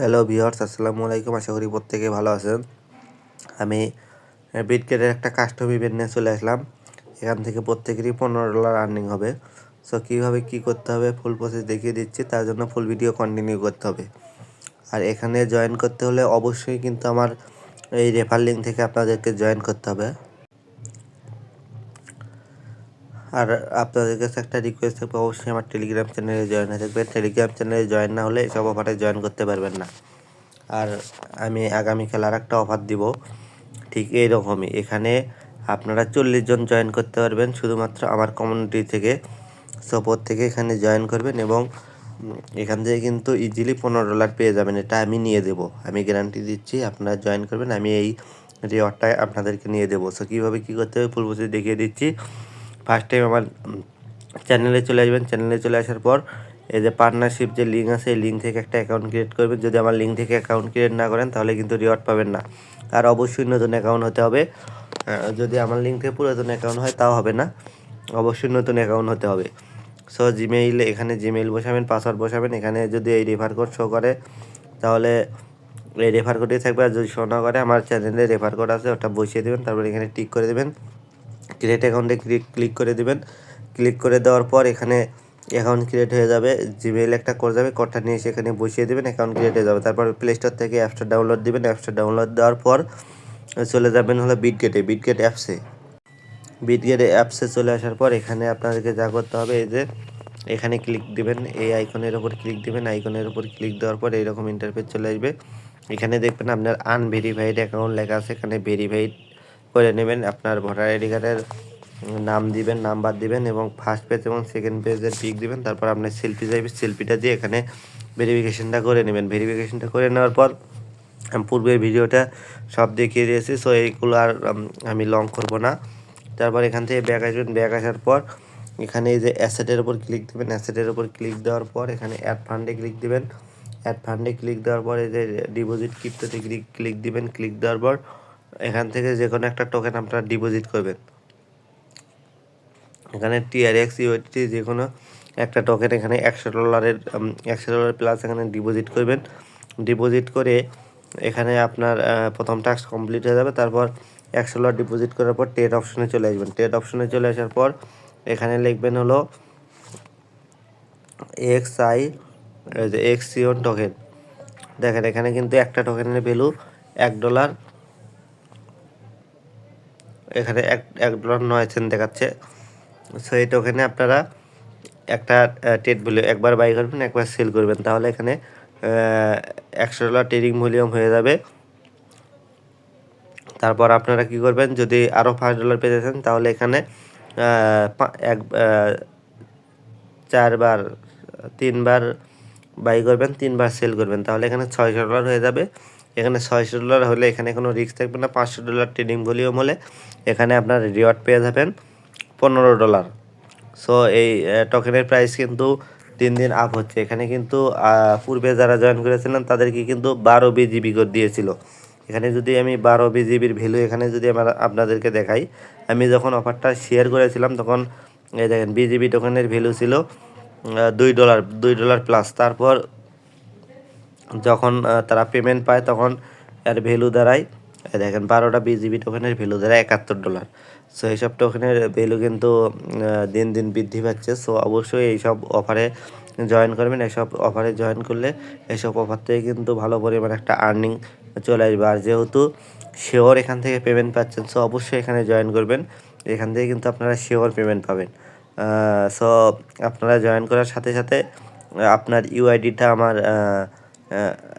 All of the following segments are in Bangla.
হ্যালো ভিউয়ার্স, আসসালামু আলাইকুম। আশা করি প্রত্যেকে ভালো আছেন। আমি বিটগেটের একটা কাস্টম ইভেন্ট নিয়ে চলে আসলাম। এখান থেকে প্রত্যেকেরই $15 আর্নিং হবে। সো কীভাবে কী করতে হবে ফুল প্রসেস দেখিয়ে দিচ্ছি, তার জন্য ফুল ভিডিও কন্টিনিউ করতে হবে। আর এখানে জয়েন করতে হলে অবশ্যই কিন্তু আমার এই রেফার লিঙ্ক থেকে আপনাদেরকে জয়েন করতে হবে। আর আপনাদের কাছে একটা রিকোয়েস্ট থাকবে, অবশ্যই আমার টেলিগ্রাম চ্যানেলে জয়েন হয়ে থাকবেন। টেলিগ্রাম চ্যানেলে জয়েন না হলে এসব অফারে জয়েন করতে পারবেন না। আর আমি আগামীকাল আর একটা অফার দিব, ঠিক এইরকমই। এখানে আপনারা 40 জন জয়েন করতে পারবেন শুধুমাত্র আমার কমিউনিটি থেকে। সো প্রত্যেকে এখানে জয়েন করবেন এবং এখান থেকে কিন্তু ইজিলি $15 পেয়ে যাবেন। এটা আমি নিয়ে দেবো, আমি গ্যারান্টি দিচ্ছি। আপনারা জয়েন করবেন, আমি এই রিওয়ার্ডটা আপনাদেরকে নিয়ে দেবো। সো কীভাবে কী করতে হবে ফুল প্রসেস দেখিয়ে দিচ্ছি। ফার্স্ট টাইম আমার চ্যানেলে চলে আসবেন। চ্যানেলে চলে আসার পর এই যে পার্টনারশিপ যে লিঙ্ক আছে, এই লিঙ্ক থেকে একটা অ্যাকাউন্ট ক্রিয়েট করবেন। যদি আমার লিঙ্ক থেকে অ্যাকাউন্ট ক্রিয়েট না করেন তাহলে কিন্তু রিওয়ার্ড পাবেন না। আর অবশ্যই নতুন অ্যাকাউন্ট হতে হবে। যদি আমার লিঙ্ক থেকে পুরাতন অ্যাকাউন্ট হয় তাও হবে না, অবশ্যই নতুন অ্যাকাউন্ট হতে হবে। সো জিমেইল, এখানে জিমেইল বসাবেন, পাসওয়ার্ড বসাবেন। এখানে যদি এই রেফার কোড শো করে তাহলে এই রেফার কোডই থাকবে, আর যদি শো না করে আমার চ্যানেলে রেফার কোড আছে, ওটা বসিয়ে দেবেন। তারপর এখানে টিক করে দেবেন, ক্রিয়েট অ্যাকাউন্টে ক্লিক করে দেবেন। ক্লিক করে দেওয়ার পর এখানে অ্যাকাউন্ট ক্রিয়েট হয়ে যাবে। জিমেইল একটা করে যাবে, কোডটা নিয়ে সেখানে বসিয়ে দেবেন, অ্যাকাউন্ট ক্রিয়েট হয়ে যাবে। তারপর প্লে স্টোর থেকে অ্যাপসটা ডাউনলোড দেবেন। অ্যাপসটা ডাউনলোড দেওয়ার পর চলে যাবেন হলো বিটগেট অ্যাপসে। বিটগেট অ্যাপসে চলে আসার পর এখানে আপনাদেরকে যা করতে হবে, এই যে এখানে ক্লিক দিবেন, এই আইকনের ওপর ক্লিক দিবেন। আইকনের ওপর ক্লিক দেওয়ার পর এইরকম ইন্টারফেস চলে আসবে। এখানে দেখবেন আপনার আনভেরিফাইড অ্যাকাউন্ট লেখা আছে, এখানে ভেরিফাইড করে নেবেন। আপনার ভোটার আইডি কার্ডের নাম দিবেন, নাম্বার দিবেন এবং ফার্স্ট পেজ এবং সেকেন্ড পেজের পিক দিবেন। তারপর আপনার সেলফি চাইবে, সেলফিটা দিয়ে এখানে ভেরিফিকেশনটা করে নেবেন। ভেরিফিকেশনটা করে নেওয়ার পর পূর্বের ভিডিওটা সব দেখিয়ে দিয়েছি। সো এইগুলো আর আমি লং করব না। তারপর এখান থেকে ব্যাক আসবেন। ব্যাক আসার পর এখানে এই যে অ্যাসেটের উপর ক্লিক দেবেন। অ্যাসেটের উপর ক্লিক দেওয়ার পর এখানে অ্যাড ফান্ডে ক্লিক দিবেন। অ্যাড ফান্ডে ক্লিক দেওয়ার পর এই যে ডিপোজিট ক্রিপ্টোতে ক্লিক দিবেন। ক্লিক দেওয়ার পর এখান থেকে যে কোনো একটা টোকেন আপনারা ডিপোজিট করবেন। এখানে TRX USDT যে কোনো একটা টোকেন এখানে $100 প্লাস এখানে ডিপোজিট করবেন। ডিপোজিট করে এখানে আপনার প্রথম টাস্ক কমপ্লিট হয়ে যাবে। তারপর $100 ডিপোজিট করার পর ট্রেড অপশনে চলে আসবেন। ট্রেড অপশনে চলে আসার পর এখানে লিখবেন হলো XCON টোকেন। দেখেন এখানে কিন্তু একটা টোকেনের ভ্যালু $1। এখানে $1.09 দেখাচ্ছে। সো এই টোকেনে আপনারা একটা ট্রেড ভ্যালু একবার বাই করবেন, একবার সেল করবেন, তাহলে এখানে $100 ট্রেডিং ভলিউম হয়ে যাবে। তারপর আপনারা কি করবেন, যদি আরও $5 পেতে চান তাহলে এখানে 3বার বাই করবেন, 3বার সেল করবেন, তাহলে এখানে $600 হয়ে যাবে। এখানে $600 হলে এখানে কোনো রিস্ক থাকবে না। $500 ট্রেডিং ভলিউম হলে এখানে আপনার রিওয়ার্ড পেয়ে যাবেন $15। সো এই টোকেনের প্রাইস কিন্তু দিন দিন আপ হচ্ছে। এখানে কিন্তু পূর্বে যারা জয়েন করেছিলেন তাদেরকে কিন্তু 12 BGB করে দিয়েছিল। এখানে যদি আমি 12 BGBর ভ্যালু এখানে যদি আপনাদেরকে দেখাই, আমি যখন অফারটা শেয়ার করেছিলাম তখন এই দেখেন BGB টোকেনের ভ্যালু ছিল $2 প্লাস। তারপর যখন তারা পেমেন্ট পায় তখন এর ভ্যালু দাঁড়ায়, দেখেন 12টা BGB টোকেনের ভ্যালু দাঁড়ায় $71। সো এইসব টোকেনের ভ্যালু কিন্তু দিন দিন বৃদ্ধি পাচ্ছে। সো অবশ্যই এইসব অফারে জয়েন করবেন। এসব অফারে জয়েন করলে এসব অফার থেকে কিন্তু ভালো পরিমাণ একটা আর্নিং চলে আসবে। আর যেহেতু শিওর এখান থেকে পেমেন্ট পাচ্ছেন, সো অবশ্যই এখানে জয়েন করবেন। এখান থেকে কিন্তু আপনারা শিওর পেমেন্ট পাবেন। সো আপনারা জয়েন করার সাথে সাথে আপনার ইউআইডিটা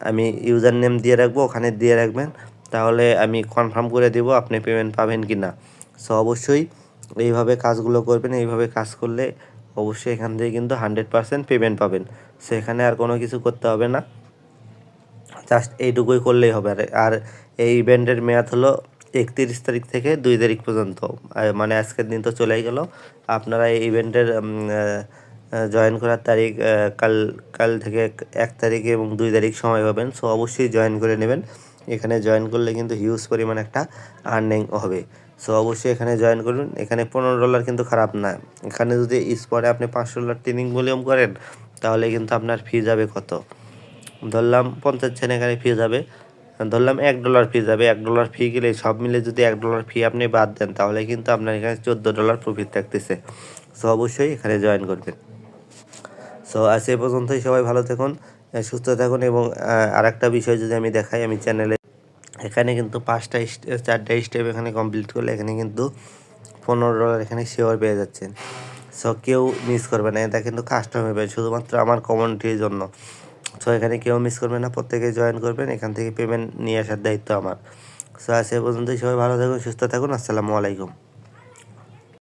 আমি ইউজার নেম দিয়ে রাখবো, ওখানে দিয়ে রাখবেন, তাহলে আমি কনফার্ম করে দেব আপনি পেমেন্ট পাবেন কি না। সো অবশ্যই এইভাবে কাজগুলো করবেন। এইভাবে কাজ করলে অবশ্যই এখান থেকে কিন্তু 100% পেমেন্ট পাবেন। সো এখানে আর কোনো কিছু করতে হবে না, জাস্ট এইটুকুই করলেই হবে। আর এই ইভেন্টের মেয়াদ হলো 31 তারিখ থেকে 2 তারিখ পর্যন্ত। মানে আজকের দিন তো চলেই গেল। আপনারা এই ইভেন্টের জয়েন করার তারিখ কাল থেকে 1 তারিখ এবং 2 তারিখ সময় পাবেন। সো অবশ্যই জয়েন করে নেবেন। এখানে জয়েন করলে কিন্তু হিউজ পরিমাণ একটা আর্নিং হবে। সো অবশ্যই এখানে জয়েন করুন। এখানে $15 কিন্তু খারাপ না। এখানে যদি স্পটে আপনি $500 ট্রেনিং ভলিউম করেন তাহলে কিন্তু আপনার ফি যাবে কত, ধরলাম 50 সেন্ট এখানে ফি যাবে, ধরলাম $1 ফি যাবে। $1 ফি গেলে সব মিলে যদি $1 ফি আপনি বাদ দেন তাহলে কিন্তু আপনার এখানে $14 প্রফিট থাকতেছে। সো অবশ্যই এখানে জয়েন করবেন। সো আজ এই পর্যন্তই, সবাই ভালো থাকুন, সুস্থ থাকুন। এবং আরেকটা বিষয় যদি আমি দেখাই, আমি চ্যানেলে এখানে কিন্তু 4টা স্টেপ এখানে কমপ্লিট করলে এখানে কিন্তু $15 এখানে শিওর পেয়ে যাচ্ছেন। সো কেউ মিস করবে না, এটা কিন্তু কাস্টম হবে শুধুমাত্র আমার কমিউনিটির জন্য। সো এখানে কেউ মিস করবে না, প্রত্যেকে জয়েন করবেন, এখান থেকে পেমেন্ট নিয়ে আসার দায়িত্ব আমার। সো আজ এ পর্যন্তই, সবাই ভালো থাকুন, সুস্থ থাকুন, আসসালামু আলাইকুম।